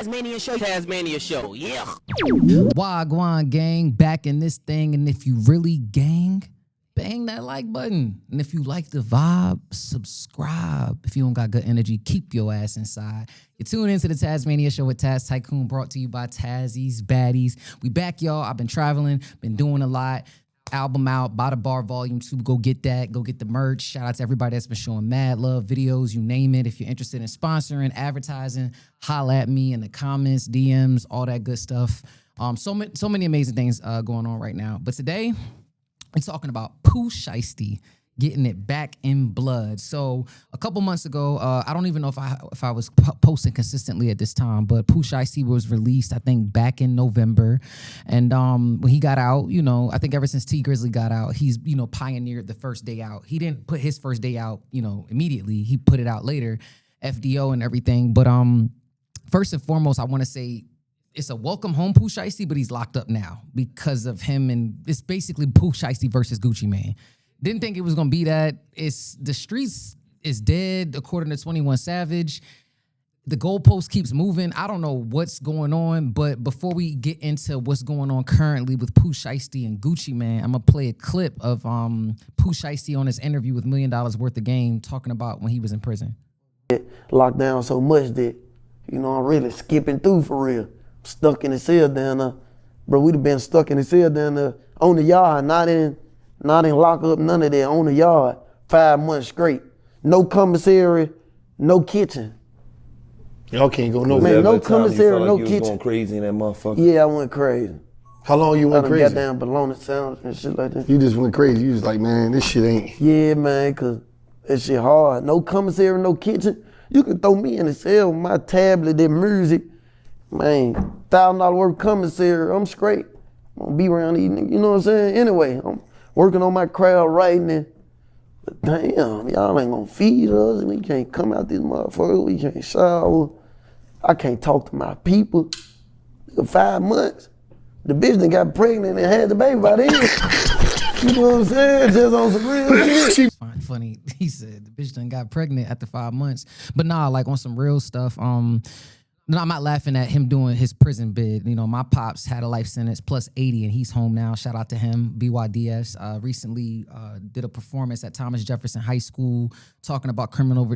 Tasmania show, yeah. Wagwan gang, back in this thing, and if you really gang, bang that like button. And if you like the vibe, subscribe. If you don't got good energy, keep your ass inside. You tune into the Tasmania show with Taz Tycoon, brought to you by Tazzy's Baddies. We back, y'all. I've been traveling, been doing a lot. Album out, By the Bar Volume 2. Go get that. Go get the merch. Shout out to everybody that's been showing mad love, videos, you name it. If you're interested in sponsoring, advertising, holla at me in the comments, DMs, all that good stuff. So many amazing things going on right now. But today, we're talking about Pooh Shiesty getting it back in blood. So a couple months ago, I don't even know if I was posting consistently at this time, but Pooh Shiesty was released, I think, back in November. And when he got out, you know, I think ever since T Grizzly got out, he's, you know, pioneered the first day out. He didn't put his first day out, you know, immediately. He put it out later, FDO and everything. But first and foremost, I want to say it's a welcome home Pooh Shiesty, but he's locked up now because of him. And it's basically Pooh Shiesty versus Gucci Mane. Didn't think it was gonna be that. It's the streets is dead, according to 21 Savage. The goalpost keeps moving. I don't know what's going on, but before we get into what's going on currently with Pooh Shiesty and Gucci Mane, I'm gonna play a clip of Pooh Shiesty on his interview with $1 Million Worth of Game talking about when he was in prison. Locked down so much that, you know, I'm really skipping through for real. Stuck in the cell down there. Bro, we'd have been stuck in the cell down there on the yard, not in lock up, none of that, on the yard, 5 months straight. No commissary, no kitchen. Y'all can't go nowhere. Man, no commissary, no you kitchen. Was going crazy in that motherfucker. Yeah, I went crazy. How long you went crazy? I got down bologna sandwich and shit like that. You just went crazy. You was like, man, this shit ain't. Yeah, man, cause that shit hard. No commissary, no kitchen. You can throw me in the cell with my tablet, that music. Man, $1,000 worth of commissary, I'm straight. I'm gonna be around eating, you know what I'm saying? Anyway, I'm working on my crowd writing and, but damn, y'all ain't gonna feed us. We can't come out this motherfucker. We can't shower. I can't talk to my people. 5 months. The bitch done got pregnant and had the baby by then. You know what I'm saying? Just on some real shit. Funny, he said the bitch done got pregnant after 5 months. But nah, like on some real stuff, no, I'm not laughing at him doing his prison bid. You know, my pops had a life sentence plus 80 and he's home now. Shout out to him. BYDS recently did a performance at Thomas Jefferson High School talking about criminal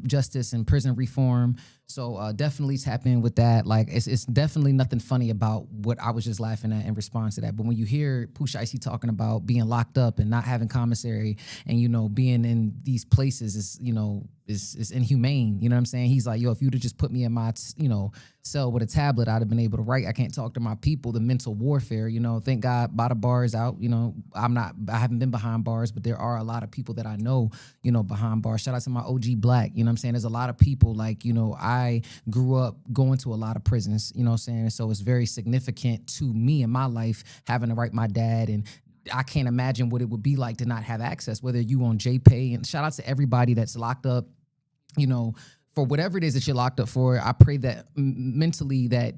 justice and prison reform. So definitely tap in with that. Like it's definitely nothing funny about what I was just laughing at in response to that. But when you hear Pooh Shiesty talking about being locked up and not having commissary and, you know, being in these places is, you know, is inhumane. You know what I'm saying? He's like, yo, if you'd have just put me in my, you know, cell with a tablet, I'd have been able to write. I can't talk to my people, the mental warfare, you know, thank God By the Bar is out. You know, I haven't been behind bars, but there are a lot of people that I know, you know, behind bars. Shout out to my OG Black, you know what I'm saying? There's a lot of people like, you know, I grew up going to a lot of prisons, you know what I'm saying? So it's very significant to me in my life having to write my dad, and I can't imagine what it would be like to not have access, whether you on JPay. And shout out to everybody that's locked up, you know, for whatever it is that you're locked up for. I pray that mentally that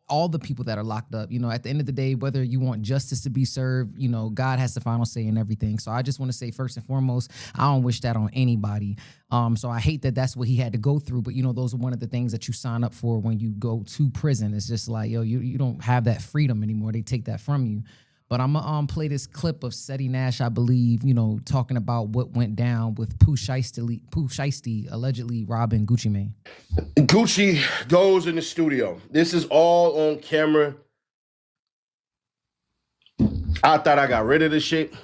all the people that are locked up, you know, at the end of the day, whether you want justice to be served, you know, God has the final say in everything. So I just want to say, first and foremost, I don't wish that on anybody. So I hate that that's what he had to go through. But, you know, those are one of the things that you sign up for when you go to prison. It's just like, yo, you don't have that freedom anymore. They take that from you. But I'm going to play this clip of Seti Nash, I believe, you know, talking about what went down with Pooh Shiesty allegedly robbing Gucci Mane. Gucci goes in the studio. This is all on camera. I thought I got rid of this shit.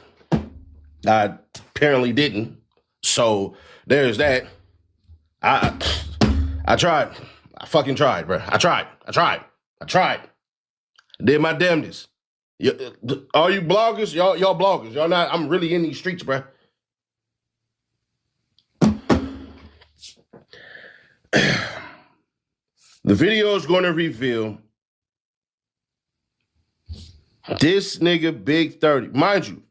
I apparently didn't. So there's that. I tried. I fucking tried, bro. I tried. Did my damnedest. All you bloggers, y'all bloggers, y'all not, I'm really in these streets, bruh. The video is going to reveal this nigga Big30. Mind you,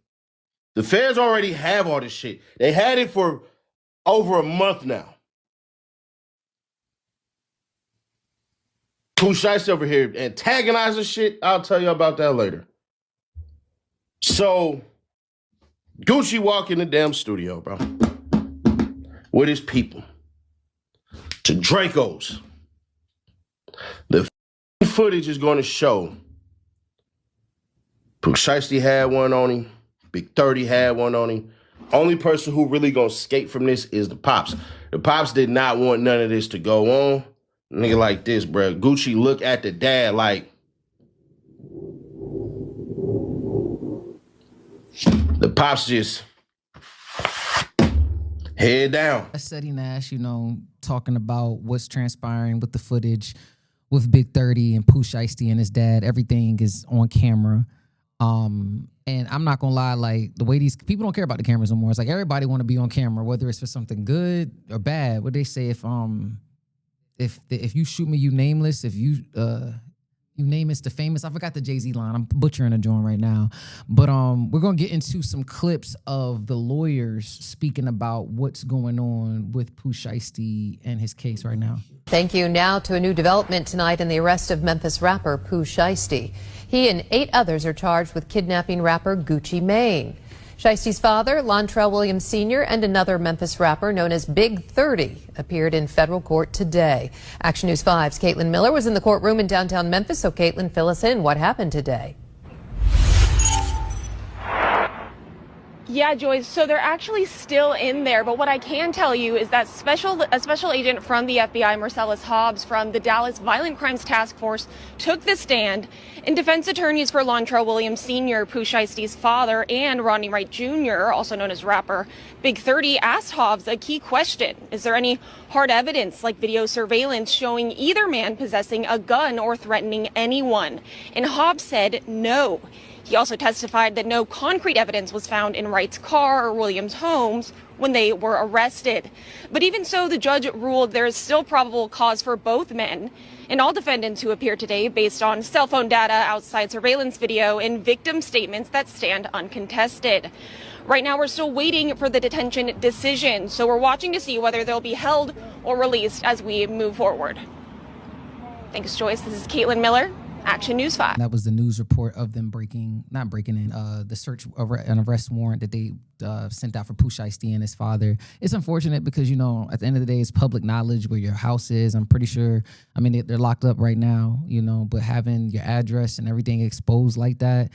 the feds already have all this shit. They had it for over a month now. Pooh Shiesty over here antagonizing shit. I'll tell you about that later. So, Gucci walk in the damn studio, bro, with his people, to Draco's. footage is going to show Pooh Shiesty had one on him. Big 30 had one on him. Only person who really gonna escape from this is the Pops. The Pops did not want none of this to go on. Nigga like this, bro. Gucci look at the dad like, the Pops just head down. That's Seti Nash, talking about what's transpiring with the footage with Big 30 and Pooh Shiesty and his dad. Everything is on camera. And I'm not gonna lie, like the way these people don't care about the cameras no more. It's like everybody want to be on camera, whether it's for something good or bad. What they say, if you shoot me, you nameless. If you name it's the famous. I forgot the Jay-Z line. I'm butchering a joint right now, but we're gonna get into some clips of the lawyers speaking about what's going on with Pooh Shiesty and his case right now. Thank you. Now to a new development tonight in the arrest of Memphis rapper Pooh Shiesty. He and 8 others are charged with kidnapping rapper Gucci Mane. Shiesty's father, Lontrell Williams Sr., and another Memphis rapper known as Big 30 appeared in federal court today. Action News 5's Caitlin Miller was in the courtroom in downtown Memphis. So Caitlin, fill us in. What happened today? Yeah, Joyce, so they're actually still in there, but what I can tell you is that a special agent from the FBI, Marcellus Hobbs, from the Dallas Violent Crimes Task Force, took the stand, and defense attorneys for Lontrell Williams Sr., Pooh Shiesty's father, and Rodney Wright Jr., also known as rapper Big 30, asked Hobbs a key question. Is there any hard evidence, like video surveillance, showing either man possessing a gun or threatening anyone? And Hobbs said no. He also testified that no concrete evidence was found in Wright's car or Williams' homes when they were arrested. But even so, the judge ruled there is still probable cause for both men and all defendants who appeared today based on cell phone data, outside surveillance video, and victim statements that stand uncontested. Right now, we're still waiting for the detention decision, so we're watching to see whether they'll be held or released as we move forward. Thanks, Joyce. This is Caitlin Miller. Action News 5. That was the news report of them not breaking in, the search, an arrest warrant that they sent out for Pooh Shiesty and his father. It's unfortunate because, at the end of the day, it's public knowledge where your house is. I'm pretty sure, they're locked up right now, but having your address and everything exposed like that,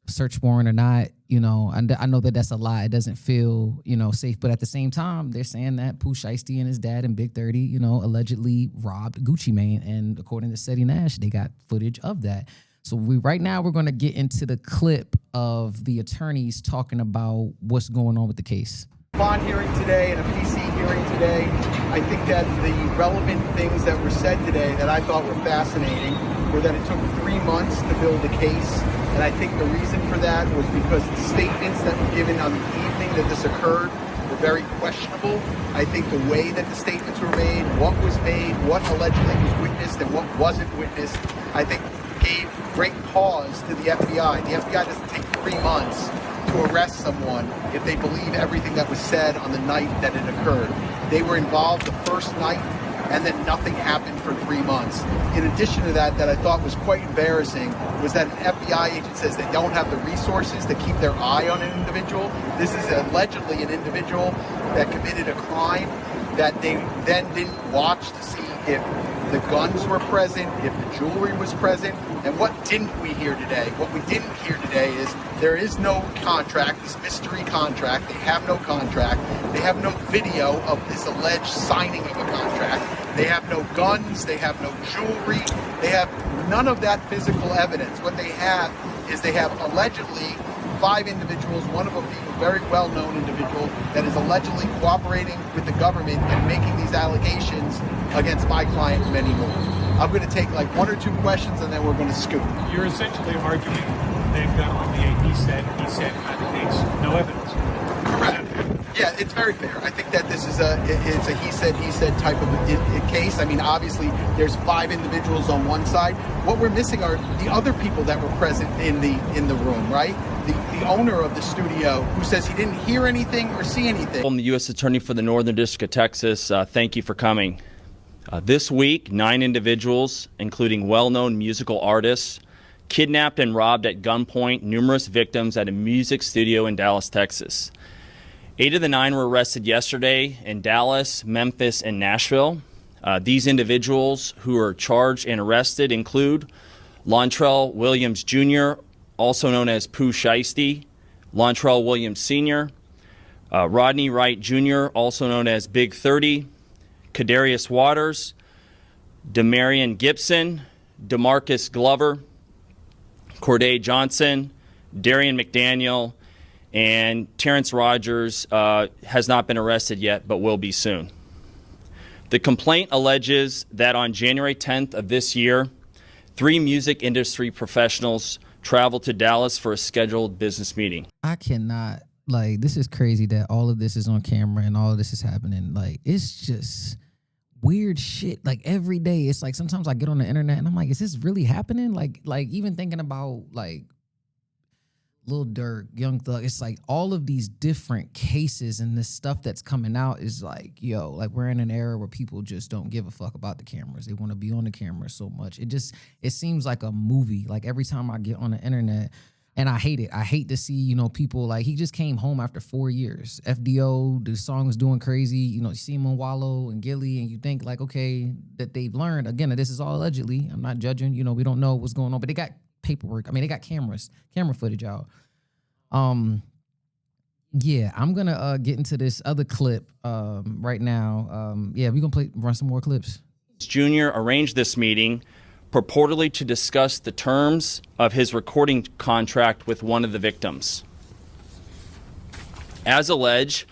search warrant or not, I know that that's a lie. It doesn't feel, safe. But at the same time, they're saying that Pooh Shiesty and his dad and Big 30, allegedly robbed Gucci Mane. And according to Seti Nash, they got footage of that. So right now we're going to get into the clip of the attorneys talking about what's going on with the case. Bond hearing today and a PC hearing today. I think that the relevant things that were said today that I thought were fascinating were that it took 3 months to build a case. And I think the reason for that was because the statements that were given on the evening that this occurred were very questionable. I think the way that the statements were made, what was made, what allegedly was witnessed and what wasn't witnessed, I think gave great pause to the FBI. The FBI doesn't take 3 months to arrest someone if they believe everything that was said on the night that it occurred. They were involved the first night, and then nothing happened for 3 months. In addition to that I thought was quite embarrassing was that an FBI agent says they don't have the resources to keep their eye on an individual. This is allegedly an individual that committed a crime that they then didn't watch to see if the guns were present, if the jewelry was present. And what didn't we hear today? What we didn't hear today is there is no contract, this mystery contract. They have no contract. They have no video of this alleged signing of a contract. They have no guns. They have no jewelry. They have none of that physical evidence. What they have is they have allegedly 5 individuals, one of them being a very well-known individual that is allegedly cooperating with the government and making these allegations against my client and many more. I'm going to take like 1 or 2 questions and then we're going to scoop. You're essentially arguing they've got on the he said kind of case. No evidence. Correct. Yeah, it's very fair. I think that this is it's a he said type of a case. Obviously, there's 5 individuals on one side. What we're missing are the other people that were present in the room, right? The owner of the studio who says he didn't hear anything or see anything. I'm the U.S. Attorney for the Northern District of Texas. Thank you for coming. This week, 9 individuals, including well-known musical artists, kidnapped and robbed at gunpoint numerous victims at a music studio in Dallas, Texas. 8 of the 9 were arrested yesterday in Dallas, Memphis, and Nashville. These individuals who are charged and arrested include Lontrell Williams Jr., also known as Pooh Shiesty, Lontrell Williams Sr., Rodney Wright Jr., also known as Big30, Kadarius Waters, Demarion Gibson, DeMarcus Glover, Corday Johnson, Darian McDaniel, and Terrence Rogers has not been arrested yet, but will be soon. The complaint alleges that on January 10th of this year, 3 music industry professionals traveled to Dallas for a scheduled business meeting. I cannot, like, this is crazy that all of this is on camera and all of this is happening. Like, it's just weird shit. Like, every day, it's like sometimes I get on the internet and I'm like, is this really happening? Like even thinking about, like, Lil Durk, Young Thug, it's like all of these different cases and this stuff that's coming out is like, yo, like we're in an era where people just don't give a fuck about the cameras. They want to be on the camera so much. It seems like a movie. Like every time I get on the internet, and I hate it. I hate to see, you know, people like, he just came home after 4 years. FDO, the song was doing crazy. You know, you see him on Wallow and Gilly, and you think like, okay, that they've learned. Again, this is all allegedly. I'm not judging. You know, we don't know what's going on, but they got paperwork. I mean, they got camera footage out. Yeah, I'm gonna get into this other clip right now. Yeah, we're gonna run some more clips. Jr. arranged this meeting purportedly to discuss the terms of his recording contract with one of the victims. As alleged,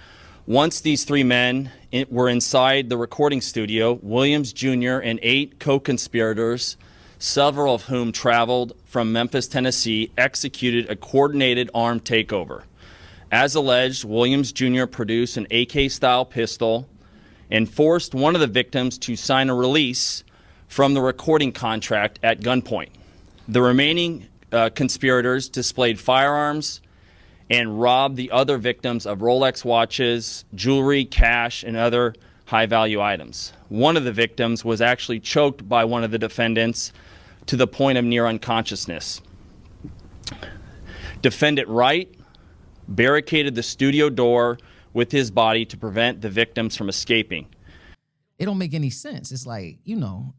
once these 3 men were inside the recording studio, Williams Jr. and 8 co-conspirators, several of whom traveled from Memphis, Tennessee, executed a coordinated armed takeover. As alleged, Williams Jr. produced an AK-style pistol and forced one of the victims to sign a release from the recording contract at gunpoint. The remaining conspirators displayed firearms and robbed the other victims of Rolex watches, jewelry, cash, and other high-value items. One of the victims was actually choked by one of the defendants to the point of near unconsciousness. Defendant Wright barricaded the studio door with his body to prevent the victims from escaping. It don't make any sense. It's like, you know,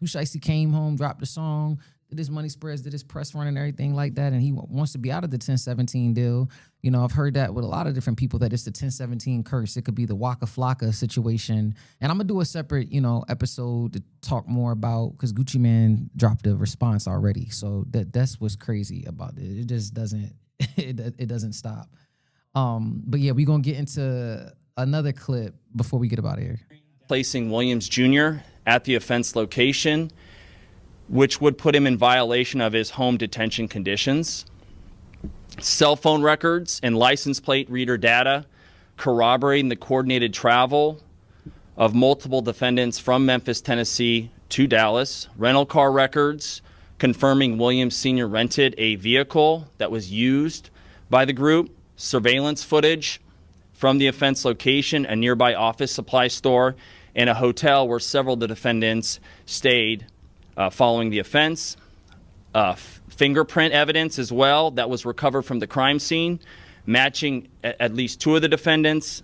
Pooh Shiesty came home, dropped the song, did his money spreads, did his press run and everything like that, and he wants to be out of the 1017 deal. You know, I've heard that with a lot of different people, that it's the 1017 curse. It could be the Waka Flocka situation. And I'm going to do a separate, you know, episode to talk more about, because Gucci Mane dropped a response already. So that's what's crazy about it. It just doesn't, it doesn't stop. But yeah, we're going to get into another clip before we get about here. Placing Williams Jr. at the offense location, which would put him in violation of his home detention conditions. Cell phone records and license plate reader data corroborating the coordinated travel of multiple defendants from Memphis, Tennessee to Dallas. Rental car records confirming Williams Sr. rented a vehicle that was used by the group. Surveillance footage from the offense location, a nearby office supply store, and a hotel where several of the defendants stayed following the offense. Fingerprint evidence as well that was recovered from the crime scene, matching at least 2 of the defendants.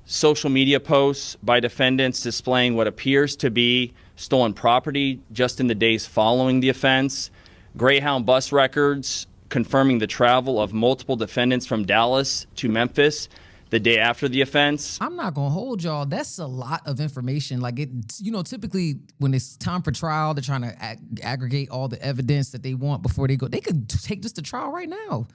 Social media posts by defendants displaying what appears to be stolen property just in the days following the offense. Greyhound bus records confirming the travel of multiple defendants from Dallas to Memphis the day after the offense. I'm not gonna hold y'all. That's a lot of information. Like, it, you know, typically when it's time for trial, they're trying to aggregate all the evidence that they want before they go. They could take this to trial right now.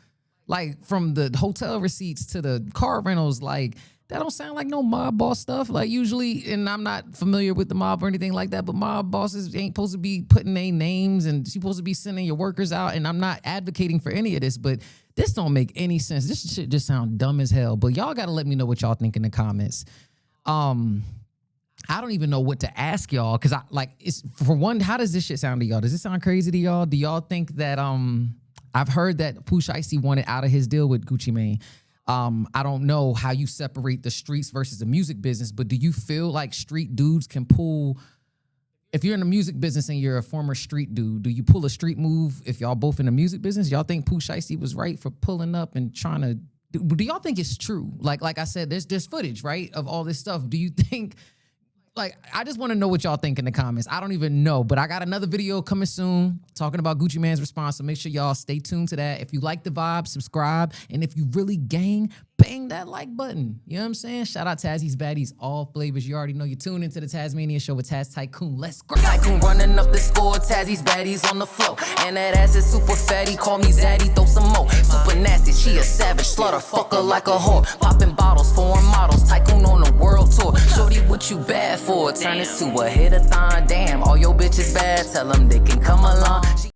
Like, from the hotel receipts to the car rentals, like, that don't sound like no mob boss stuff. Like, usually, and I'm not familiar with the mob or anything like that, but mob bosses ain't supposed to be putting their names, and you're supposed to be sending your workers out, and I'm not advocating for any of this, but this don't make any sense. This shit just sound dumb as hell. But y'all got to let me know what y'all think in the comments. I don't even know what to ask y'all, because it's, for one, how does this shit sound to y'all? Does it sound crazy to y'all? Do y'all think that I've heard that Pooh Shiesty wanted out of his deal with Gucci Mane? I don't know how you separate the streets versus the music business, but do you feel like street dudes can pull? If you're in the music business and you're a former street dude, do you pull a street move if y'all both in the music business? Y'all think Pooh Shiesty was right for pulling up and trying to do y'all think it's true? Like I said, there's footage, right, of all this stuff. Do you think Like, I just want to know what y'all think in the comments. I don't even know, but I got another video coming soon talking about Gucci Mane's response, so make sure y'all stay tuned to that. If you like the vibe, subscribe, and if you really gang, bang that like button. You know what I'm saying? Shout out Tazzy's Baddies, all flavors. You already know you're tuned into the Tasmania Show with Taz Tycoon. Let's go. Tycoon running up the score, Tazzy's Baddies on the floor. And that ass is super fatty, call me Zaddy, throw some more. Super nasty, she a savage, slaughter fucker like a whore. Popping bottles, foreign models, Tycoon on the world tour. Shorty, what you bad for? Turn this to a hit-a-thon. Damn, all your bitches bad, tell them they can come along.